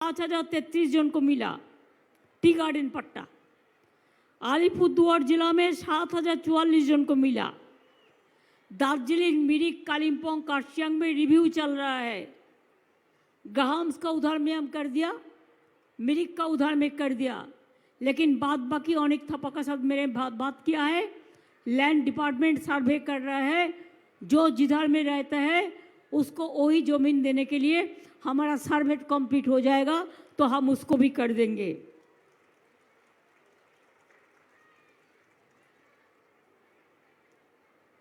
5,033 जन को मिला टी गार्डन पट्टा। अलीपुरदुआर जिला में 7,044 जन को मिला। दार्जिलिंग, मिरिक, कालिम्पोंग, कार्शियांग में रिव्यू चल रहा है। गहाम्स का उधार में हम कर दिया, मिरिक का उधार में कर दिया, लेकिन बाद बाकी अनेक थप्पा का साथ मेरे बात किया है। लैंड डिपार्टमेंट सर्वे कर रहा है, जो जिधर में रहता है उसको वही जमीन देने के लिए हमारा सर्वे कंप्लीट हो जाएगा तो हम उसको भी कर देंगे।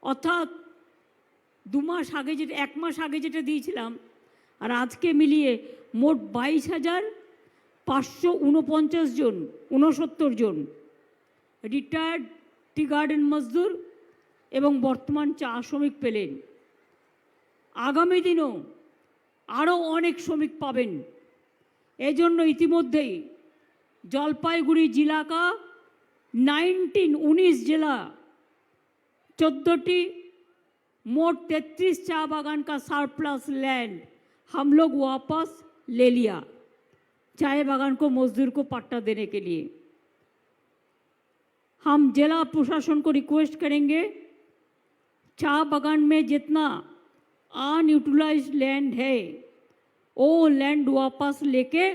অর্থাৎ 2 মাস আগে যেটা 1 মাস আগে যেটা দিয়েছিলাম আর আজকে মিলিয়ে মোট 22,549 জন 69 জন রিটায়ার্ড টি গার্ডেন মজদুর এবং বর্তমান চা শ্রমিক পেলেন। আগামী দিনও আরও অনেক শ্রমিক পাবেন। এজন্য ইতিমধ্যেই জলপাইগুড়ি জেলা का 19 जिला 14टी मोट 33 चाय बागान का सरप्लस लैंड हम लोग वापस ले लिया चाय बागान को मजदूर को पट्टा देने के लिए। हम जिला प्रशासन को रिक्वेस्ट करेंगे चाय बागान में जितना अनयूटिलाइज्ड लैंड है वो लैंड वापस लेके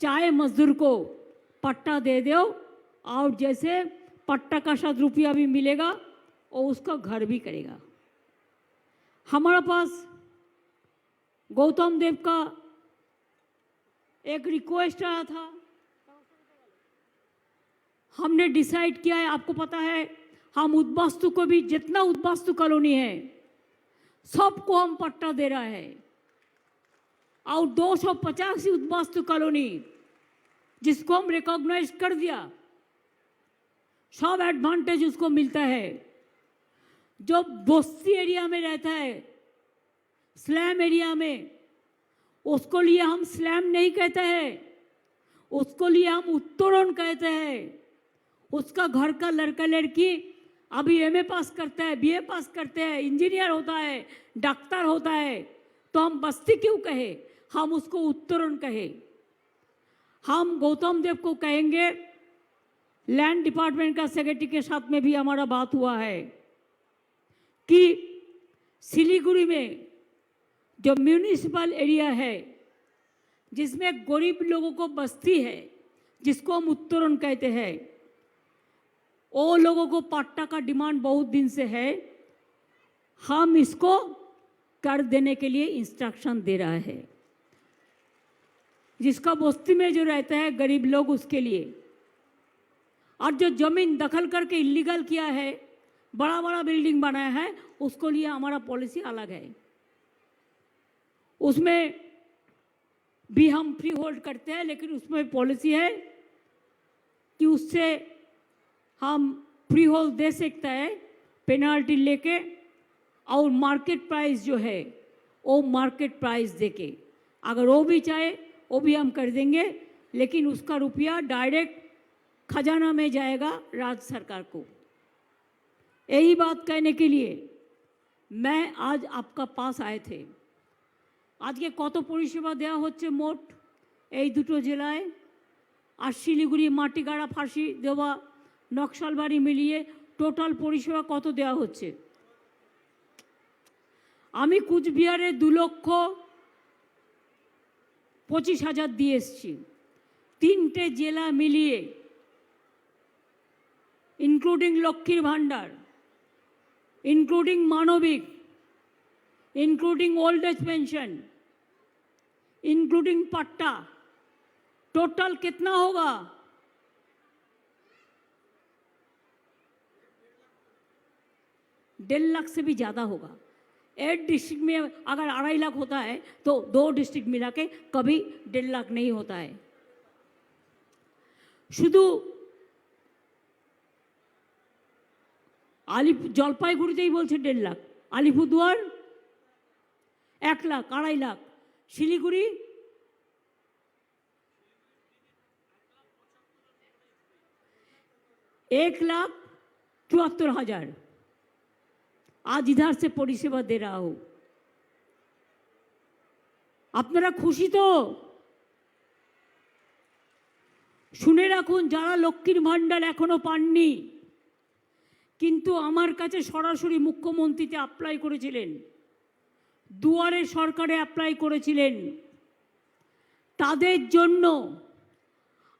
चाय मजदूर को पट्टा दे दो और जैसे पट्टा का 7 रुपया भी मिलेगा और उसका घर भी करेगा। हमारे पास गौतम देव का एक रिक्वेस्ट आया था, हमने डिसाइड किया है, आपको पता है हम उद्वास्तु को भी जितना उद्वास्तु कॉलोनी है सबको हम पट्टा दे रहा है और 285 उद्वास्तु कॉलोनी जिसको हम रिकॉग्नाइज कर दिया सब एडवांटेज उसको मिलता है। जो बस्ती एरिया में रहता है स्लैम एरिया में उसको लिए हम स्लैम नहीं कहते हैं, उसको लिए हम उत्तोलन कहते हैं। उसका घर का लड़का लड़की अभी एमए पास करता है, बीए पास करते हैं, इंजीनियर होता है, डॉक्टर होता है, तो हम बस्ती क्यों कहे, हम उसको उत्तोलन कहे। हम गौतम देव को कहेंगे, लैंड डिपार्टमेंट का सेक्रेटरी के साथ में भी हमारा बात हुआ है कि सिलीगुड़ी में जो म्यूनिसिपल एरिया है जिसमें गरीब लोगों को बस्ती है जिसको हम उत्तोलन कहते हैं, वो लोगों को पट्टा का डिमांड बहुत दिन से है। हम इसको कर देने के लिए इंस्ट्रक्शन दे रहा है। जिसका बस्ती में जो रहता है गरीब लोग उसके लिए, और जो जमीन दखल करके इलीगल किया है बड़ा बड़ा बिल्डिंग बनाया है उसको लिए हमारा पॉलिसी अलग है। उसमें भी हम फ्री होल्ड करते हैं, लेकिन उसमें पॉलिसी है कि उससे हम फ्री होल्ड दे सकता है पेनाल्टी लेके और मार्केट प्राइस जो है वो मार्केट प्राइस देके। अगर वो भी चाहे वो भी हम कर देंगे, लेकिन उसका रुपया डायरेक्ट खजाना में जाएगा राज्य सरकार को। यही बात कहने के लिए मैं आज आपका पास आए थे। आज के কত পরিষেবা দেওয়া হচ্ছে মোট এই দুটো জেলায় আর শিলিগুড়ি মাটিগাড়া ফাঁসি দেওয়া নকশালবাড়ি মিলিয়ে টোটাল পরিষেবা কত দেওয়া হচ্ছে। আমি কুচবিহারে 2,25,000 দিয়ে এসেছি। 3টে জেলা মিলিয়ে ইনক্লুডিং লক্ষ্মীর ভাণ্ডার, इंक्लूडिंग मानविक, including old age pension, including पट्टा, टोटल कितना होगा? 1.5 लाख से भी ज़्यादा होगा। 8 डिस्ट्रिक्ट में अगर 2.5 लाख होता है तो 2 डिस्ट्रिक्ट मिला के कभी 1.5 लाख नहीं होता है। शुद्ध জলপাইগুড়িতেই বলছে 1.5 লাখ, আলিপুরদুয়ার 1 লাখ, 2.5 লাখ, শিলিগুড়ি 1,74,000। आज इधर से परिसेवा दे रहा हूँ। আপনারা খুশি তো? শুনে রাখুন, যারা লক্ষ্মীর ভাণ্ডার এখনো পাননি কিন্তু আমার কাছে সরাসরি মুখ্যমন্ত্রীতে অ্যাপ্লাই করেছিলেন, দুয়ারে সরকারে অ্যাপ্লাই করেছিলেন, তাদের জন্য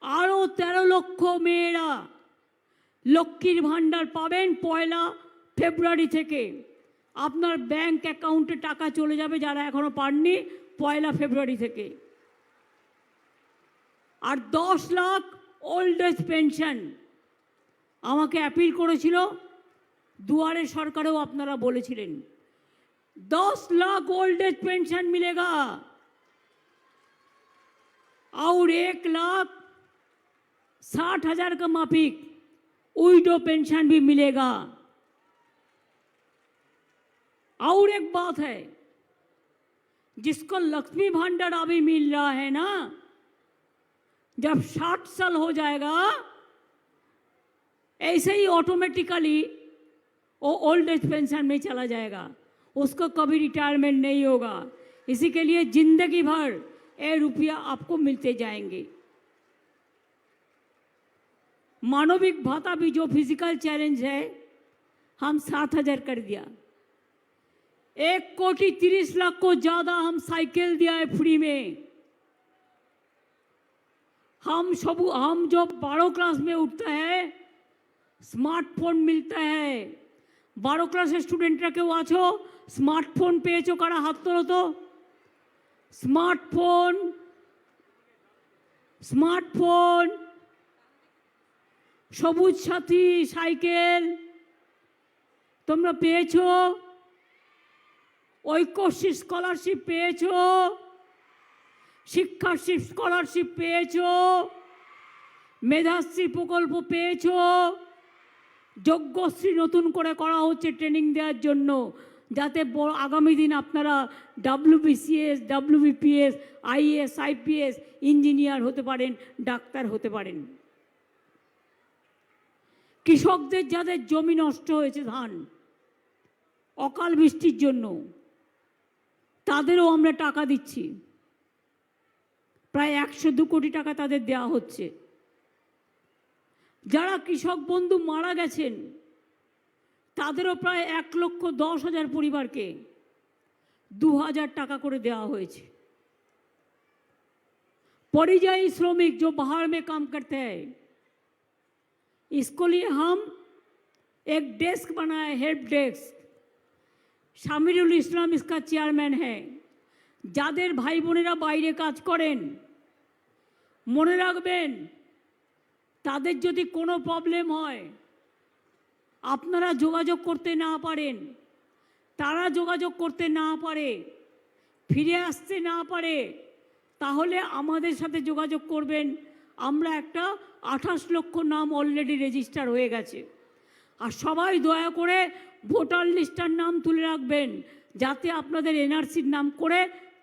আরও 13 লক্ষ মেয়েরা লক্ষ্মীর ভাণ্ডার পাবেন 1 ফেব্রুয়ারি থেকে। আপনার ব্যাংক অ্যাকাউন্টে টাকা চলে যাবে যারা এখনো পাননি 1 ফেব্রুয়ারি থেকে। আর 10 লাখ ওল্ড এজ পেনশন আমাকে অ্যাপিল করেছিল, দুয়ারে সরকারেও আপনারা বলেছিলেন 10 लाख ओल्ड एज पेंशन मिलेगा और 1,60,000 का माफिक विडो पेंशन भी मिलेगा। और एक बात है, जिसको लक्ष्मी भांडार अभी मिल रहा है ना, जब 60 साल हो जाएगा ऐसे ही ऑटोमेटिकली वो ओल्ड एज पेंशन में चला जाएगा, उसको कभी रिटायरमेंट नहीं होगा। इसी के लिए जिंदगी भर ये रुपया आपको मिलते जाएंगे। मानविक भाता भी जो फिजिकल चैलेंज है हम 7,000 कर दिया। 1,30,00,000 को ज़्यादा हम साइकिल दिया है फ्री में। हम जो 12 क्लास में उठता है स्मार्टफोन मिलता है। 12 क्लास स्टूडेंटरा केउ आछो स्मार्टफोन पेয়েছো কারা হাত তোলো তো। স্মার্টফোন সবুজ সাথী সাইকেল তোমরা পেয়েছো, ঐক্যশ্রী স্কলারশিপ পেয়েছো, শিক্ষাশ্রী স্কলারশিপ পেয়েছো, মেধাশ্রী প্রকল্প পেয়েছো, যোগ্যশ্রী নতুন করে করা হচ্ছে ট্রেনিং দেওয়ার জন্য, যাতে আগামী দিন আপনারা WBCS, WBPS, IAS, IPS engineer হতে পারেন, ডাক্তার হতে পারেন। কৃষকদের যাদের জমি নষ্ট হয়েছে ধান অকাল বৃষ্টির জন্য, তাদেরও আমরা টাকা দিচ্ছি, প্রায় 102 কোটি টাকা তাদের দেওয়া হচ্ছে। যারা কৃষক বন্ধু মারা গেছেন তাদেরও প্রায় 1,10,000 পরিবারকে 2,000 টাকা করে দেওয়া হয়েছে। परिযায়ী श्रमिक जो बाहर में काम करते हैं, इसको लिए हम एक डेस्क बनाए, हेल्प डेस्क। शामिरुल इस्लाम इसका चेयरमैन है। যাদের ভাই বোনেরা বাইরে কাজ করেন মনে রাখবেন, তাদের যদি কোনো প্রবলেম হয় আপনারা যোগাযোগ করতে না পারেন, তারা যোগাযোগ করতে না পারে, ফিরে আসতে না পারে, তাহলে আমাদের সাথে যোগাযোগ করবেন। আমরা একটা 28 লক্ষ নাম অলরেডি রেজিস্টার হয়ে গেছে। আর সবাই দয়া করে ভোটার লিস্টার নাম তুলে রাখবেন, যাতে আপনাদের এনআরসির নাম করে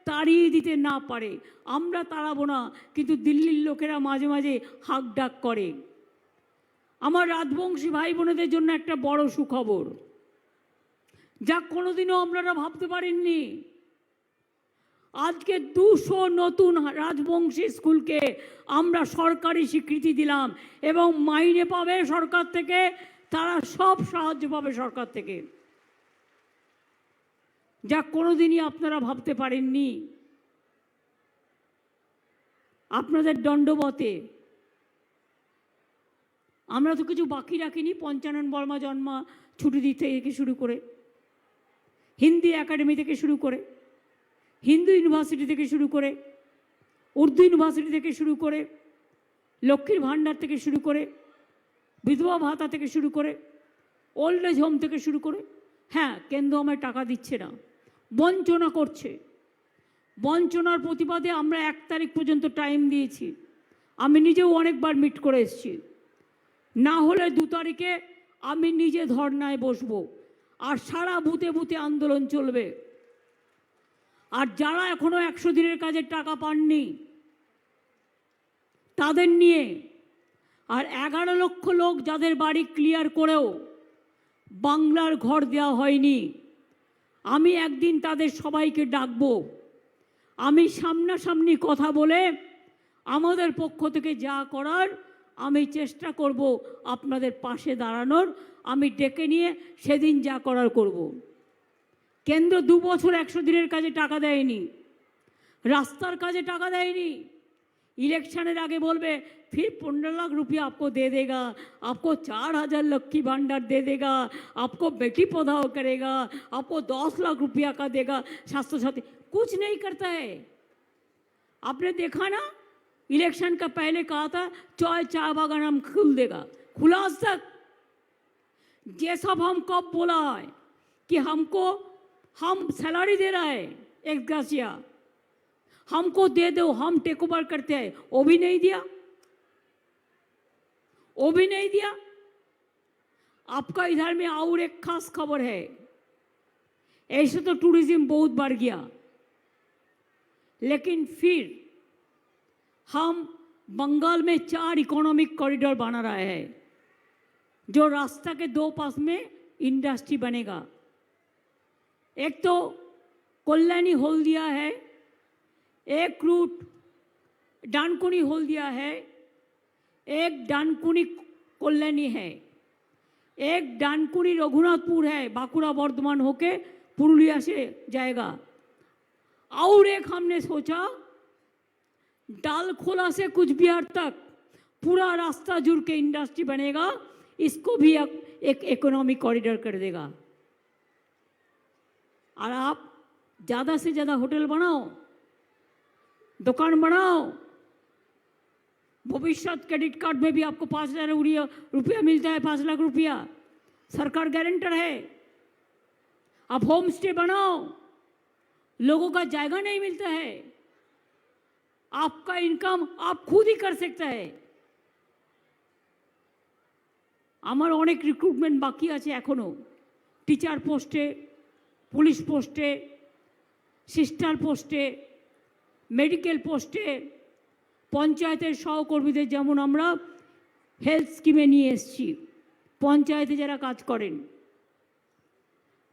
তাড়িয়ে দিতে না পারে। আমরা তাড়াবো না, কিন্তু দিল্লির লোকেরা মাঝে মাঝে হাক ডাক করে। আমার রাজবংশী ভাই বোনেদের জন্য একটা বড় সুখবর, যা কোনোদিনও আপনারা ভাবতে পারেননি। আজকে 200 নতুন রাজবংশী স্কুলকে আমরা সরকারি স্বীকৃতি দিলাম এবং মাইনে পাবে সরকার থেকে, তারা সব সাহায্য পাবে সরকার থেকে, যা কোনোদিনই আপনারা ভাবতে পারেননি। আপনাদের দণ্ডবতে আমরা তো কিছু বাকি রাখিনি। পঞ্চানন বর্মা জন্মা ছুটি দিতে থেকে শুরু করে, হিন্দি একাডেমি থেকে শুরু করে, হিন্দু ইউনিভার্সিটি থেকে শুরু করে, উর্দু ইউনিভার্সিটি থেকে শুরু করে, লক্ষ্মীর ভাণ্ডার থেকে শুরু করে, বিধবা ভাতা থেকে শুরু করে, ওল্ড এজ হোম থেকে শুরু করে। হ্যাঁ, কেন্দ্র আমায় টাকা দিচ্ছে না, বঞ্চনা করছে। বঞ্চনার প্রতিবাদে আমরা 1 তারিখ পর্যন্ত টাইম দিয়েছি। আমি নিজেও অনেকবার মিট করে এসেছি। না হলে 2 তারিখে আমি নিজে ধর্নায় বসবো, আর সারা বুথে বুথে আন্দোলন চলবে। আর যারা এখনো 100 দিনের কাজের টাকা পাননি তাদের নিয়ে, আর 11 লক্ষ লোক যাদের বাড়ি ক্লিয়ার করেও বাংলার ঘর দেওয়া হয়নি, আমি একদিন তাদের সবাইকে ডাকবো। আমি সামনাসামনি কথা বলে আমাদের পক্ষ থেকে যা করার আমি চেষ্টা করব আপনাদের পাশে দাঁড়ানোর। আমি ডেকে নিয়ে সেদিন যা করার করব। কেন্দ্র 2 বছর 100 দিনের কাজে টাকা দেয়নি, রাস্তার কাজে টাকা দেয়নি। इलेक्शनर आगे बोलबे फिर 15 लाख रुपया आपको दे देगा, आपको 4000 लक्की भंडार दे देगा, आपको बेटी पढ़ाओ करेगा, आपको 10 लाख रुपया का देगा स्वास्थ्य साथी। कुछ नहीं करता है। आपने देखा ना, इलेक्शन का पहले कहा था चाय बागान हम खुल देगा, खुला आज तक? ये सब हम कब बोला है कि हम सैलरी दे रहा है एक ग्रासिया, हमको दे दो, हम टेक ओवर करते हैं, वो भी नहीं दिया, वो भी नहीं दिया। आपका इधर में और एक खास खबर है, ऐसे तो टूरिज्म बहुत बढ़ गया, लेकिन फिर हम बंगाल में 4 इकोनॉमिक कॉरिडोर बना रहे हैं, जो रास्ता के 2 पास में इंडस्ट्री बनेगा। एक तो कल्याणी हल्दिया है, एक रूट डानकुनी हल्दिया है, एक डानकुनी कल्याणी है, एक डानकुनी रघुनाथपुर है, बांकुड़ा बर्धमान होके पुरुलिया से जाएगा। और एक हमने सोचा डालखोला से कुछ बिहार तक पूरा रास्ता जुड़ के इंडस्ट्री बनेगा, इसको भी एक इकोनॉमिक कॉरिडोर कर देगा। और आप ज़्यादा से ज़्यादा होटल बनाओ, दुकान बनाओ, भविष्य क्रेडिट कार्ड में भी आपको 5000 रुपया मिलता है, 5 लाख रुपया, सरकार गारंटर है। आप होम स्टे बनाओ, लोगों का जायगा नहीं मिलता है, आपका इनकम आप खुद ही कर सकता है। আমার অনেক রিক্রুটমেন্ট বাকি আছে এখনো, টিচার পোস্টে, পুলিশ পোস্টে, সিস্টার পোস্টে, মেডিকেল পোস্টে, পঞ্চায়েতের সহকর্মীদের যেমন আমরা হেলথ স্কিমে নিয়ে এসেছি, পঞ্চায়েতে যারা কাজ করেন।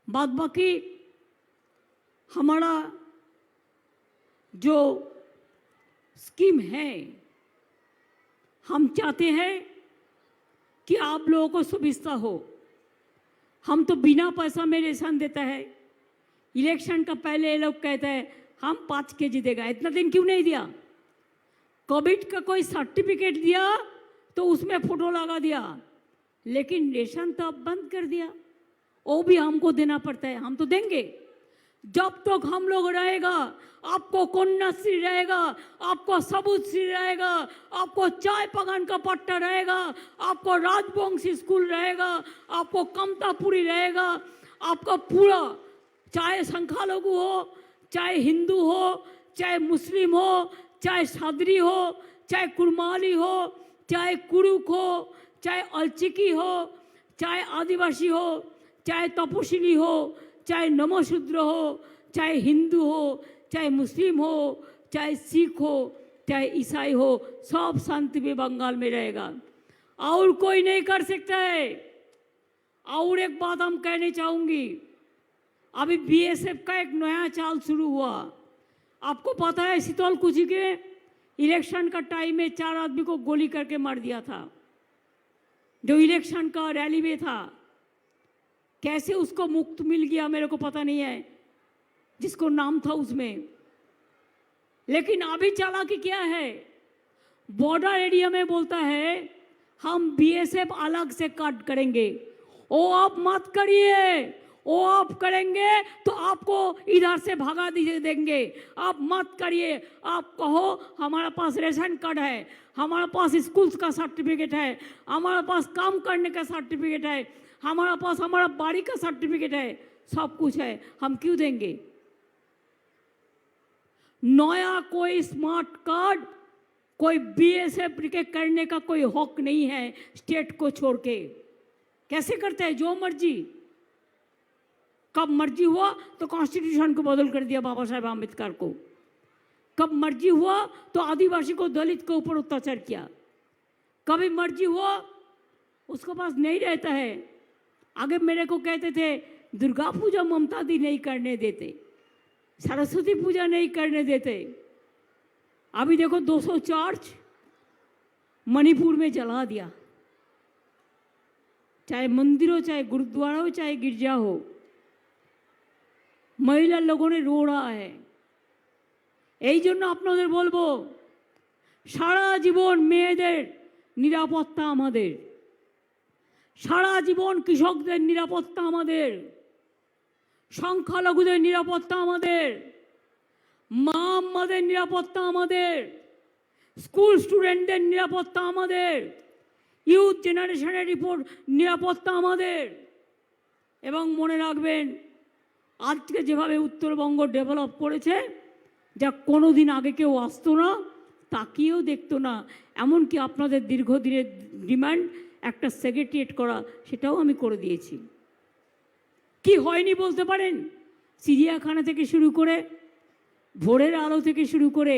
बाद बाकी हमारा जो स्कीम है, हम चाहते हैं कि आप लोगों को सुविधा हो। हम तो बिना पैसा में रेशन देता है, इलेक्शन का पहले ये लोग कहते हैं हम 5 केजी देगा, इतना दिन क्यों नहीं दिया? कोविड का कोई सर्टिफिकेट दिया तो उसमें फोटो लगा दिया, लेकिन रेशन तो अब बंद कर दिया, वो भी हमको देना पड़ता है। हम तो देंगे जब तक हम लोग रहेगा, आपको कन्याश्री रहेगा, आपको सबूत श्री रहेगा, आपको चाय बगान का पट्टा रहेगा, आपको राजवंशी स्कूल रहेगा, आपको कमतापुरी रहेगा, आपका पूरा चाहे संख्यालघु हो, चाहे हिंदू हो, चाहे मुस्लिम हो, चाहे सादरी हो, चाहे कुरमाली हो, चाहे कुरुक हो, चाहे अलचिकी हो, चाहे आदिवासी हो, चाहे तपशिली हो, चाहे नमशूद्र हो, चाहे हिंदू हो, चाहे मुस्लिम हो, चाहे सिख हो, चाहे ईसाई हो, सब शांति में बंगाल में रहेगा, और कोई नहीं कर सकता है। और एक बात हम कहने चाहूँगी, अभी बीएसएफ का एक नया चाल शुरू हुआ। आपको पता है शीतल कुची के इलेक्शन का टाइम में 4 आदमी को गोली करके मार दिया था, जो इलेक्शन का रैली में था। कैसे उसको मुक्त मिल गया मेरे को पता नहीं है, जिसको नाम था उसमें। लेकिन अभी चालाकी क्या है, बॉर्डर एरिया में बोलता है हम बीएसएफ अलग से कट करेंगे। वो आप मत करिए, वो आप करेंगे तो आपको इधर से भगा देंगे, आप मत करिए। आप कहो हमारे पास रेशन कार्ड है, हमारे पास स्कूल्स का सर्टिफिकेट है, हमारे पास काम करने का सर्टिफिकेट है, हमारे पास हमारा बाड़ी का सर्टिफिकेट है, सब कुछ है, हम क्यों देंगे? नया कोई स्मार्ट कार्ड कोई बीएसएफ के करने का कोई हक नहीं है स्टेट को छोड़ के। कैसे करते हैं? जो मर्जी, कब मर्जी हुआ तो कॉन्स्टिट्यूशन को बदल कर दिया बाबा साहेब आम्बेडकर को, कब मर्जी हुआ तो आदिवासी को दलित के ऊपर अत्याचार किया, कभी मर्जी हुआ उसके पास नहीं रहता है। आगे मेरे को कहते थे दुर्गा पूजा ममता दी नहीं करने देते, सरस्वती पूजा नहीं करने देते, अभी देखो 200 चर्च मणिपुर में जला दिया, चाहे मंदिर हो, चाहे गुरुद्वारा हो, चाहे गिरजा हो। महिला लोगों ने रो रहा है। এই জন্য আপনাদের বলবো, সারা জীবন মেয়েদের নিরাপত্তা আমাদের, সারা জীবন কৃষকদের নিরাপত্তা আমাদের, সংখ্যালঘুদের নিরাপত্তা আমাদের, মা আম্মাদের নিরাপত্তা আমাদের, স্কুল স্টুডেন্টদের নিরাপত্তা আমাদের, ইউথ জেনারেশনের নিরাপত্তা আমাদের। এবং মনে রাখবেন, আজকে যেভাবে উত্তরবঙ্গ ডেভেলপ করেছে, যা কোনো দিন আগে কেউ আসতো না, তাকিয়েও দেখতো না। এমনকি আপনাদের দীর্ঘদিনের ডিমান্ড একটা সেক্রেটারিয়েট করা, সেটাও আমি করে দিয়েছি। কি হয়নি বলতে পারেন? চিড়িয়াখানা থেকে শুরু করে, ভোরের আলো থেকে শুরু করে,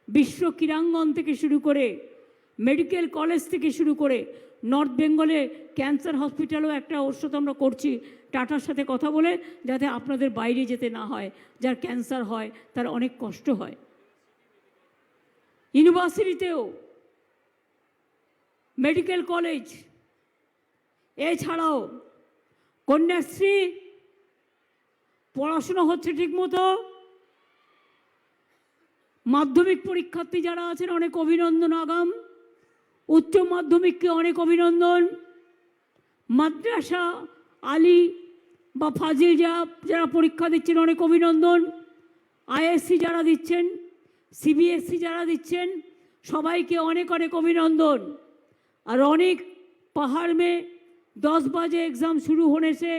বিশ্ব ক্রীড়াঙ্গন থেকে শুরু করে, মেডিকেল কলেজ থেকে শুরু করে, নর্থ বেঙ্গলে ক্যান্সার হসপিটালও একটা ওর সাথে আমরা করছি টাটার সাথে কথা বলে, যাতে আপনাদের বাইরে যেতে না হয়। যার ক্যান্সার হয় তার অনেক কষ্ট হয়। ইউনিভার্সিটিতেও, মেডিকেল কলেজ, এছাড়াও কন্যাশ্রী পড়াশোনা হচ্ছে ঠিকমতো। মাধ্যমিক পরীক্ষার্থী যারা আছেন অনেক অভিনন্দন আগাম, উচ্চ মাধ্যমিককে অনেক অভিনন্দন, মাদ্রাসা আলী বা ফাজিল যারা পরীক্ষা দিচ্ছেন অনেক অভিনন্দন, আইএসসি যারা দিচ্ছেন, सीबीएसई যারা দিচ্ছেন সবাইকে অনেক অনেক অভিনন্দন। और अनेक पहाड़ में 10 बजे एग्ज़ाम शुरू होने से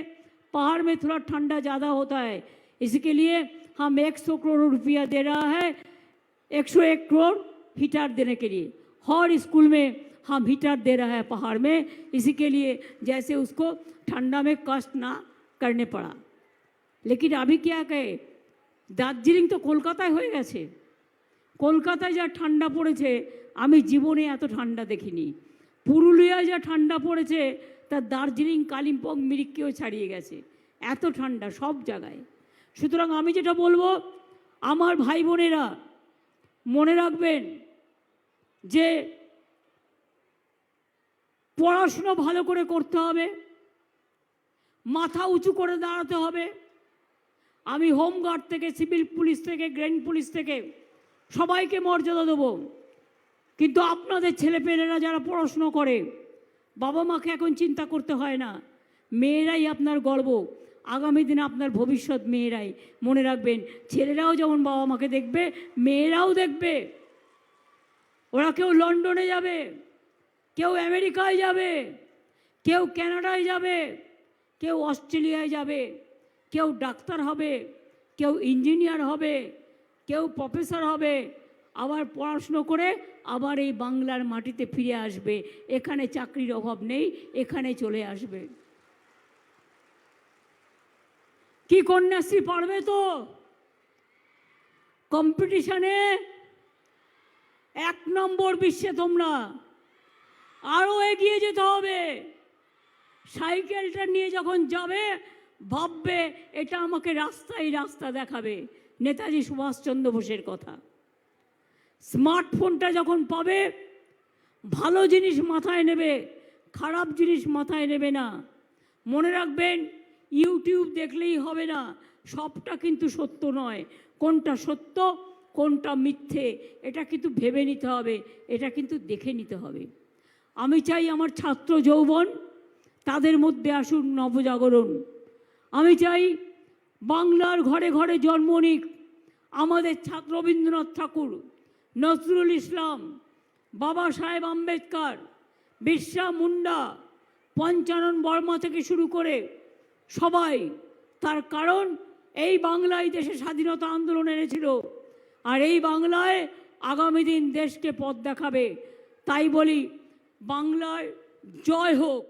पहाड़ में थोड़ा ठंडा ज़्यादा होता है, इसके लिए हम 100 करोड़ रुपया दे रहा है, 101 करोड़ हीटर देने के लिए। हर स्कूल में हम हीटर दे रहा है पहाड़ में, इसी के लिए जैसे उसको ठंडा में कष्ट ना करने पड़ा। लेकिन अभी क्या कहे, दार्जिलिंग तो कोलकाताয় হয়ে গেছে। কলকাতায় যা ঠান্ডা পড়েছে আমি জীবনে এত ঠান্ডা দেখিনি। পুরুলিয়ায় যা ঠান্ডা পড়েছে তা দার্জিলিং, কালিম্পং, মিরিককেও ছাড়িয়ে গেছে। এত ঠান্ডা সব জায়গায়। সুতরাং আমি যেটা বলবো, আমার ভাই বোনেরা মনে রাখবেন যে পড়াশুনো ভালো করে করতে হবে, মাথা উঁচু করে দাঁড়াতে হবে। আমি হোমগার্ড থেকে, সিভিল পুলিশ থেকে, গ্রেন পুলিশ থেকে সবাইকে মর্যাদা দেবো। কিন্তু আপনাদের ছেলেপেলেরা যারা পড়াশুনো করে, বাবা মাকে এখন চিন্তা করতে হয় না, মেয়েরাই আপনার গর্ব। আগামী দিনে আপনার ভবিষ্যৎ মেয়েরাই। মনে রাখবেন, ছেলেরাও যেমন বাবা মাকে দেখবে, মেয়েরাও দেখবে। ওরা কেউ লন্ডনে যাবে, কেউ আমেরিকায় যাবে, কেউ কানাডায় যাবে, কেউ অস্ট্রেলিয়ায় যাবে, কেউ ডাক্তার হবে, কেউ ইঞ্জিনিয়ার হবে, কেউ প্রফেসর হবে, আবার পড়াশুনো করে আবার এই বাংলার মাটিতে ফিরে আসবে। এখানে চাকরির অভাব নেই, এখানে চলে আসবে। কি কন্যাশ্রী পারবে তো? কম্পিটিশনে 1 নম্বর বিশ্বে তোমরা, আরও এগিয়ে যেতে হবে। সাইকেলটা নিয়ে যখন যাবে ভাববে এটা আমাকে রাস্তা দেখাবে, নেতাজি সুভাষচন্দ্র বোসের কথা। স্মার্টফোনটা যখন পাবে ভালো জিনিস মাথায় নেবে, খারাপ জিনিস মাথায় নেবে না। মনে রাখবেন, ইউটিউব দেখলেই হবে না, সবটা কিন্তু সত্য নয়। কোনটা সত্য কোনটা মিথ্যে এটা কিন্তু ভেবে নিতে হবে, এটা কিন্তু দেখে নিতে হবে। আমি চাই আমার ছাত্র যৌবন তাদের মধ্যে আসুন নবজাগরণ। আমি চাই বাংলার ঘরে ঘরে জন্ম নিক আমাদের ছাত্র রবীন্দ্রনাথ ঠাকুর, নজরুল ইসলাম, বাবা সাহেব আম্বেদকর, বিরসা মুন্ডা, পঞ্চানন বর্মা থেকে শুরু করে সবাই। তার কারণ এই বাংলায় দেশে স্বাধীনতা আন্দোলন এনেছিল, আর এই বাংলায় আগামী দিন দেশকে পথ দেখাবে। তাই বলি, বাংলার জয় হোক।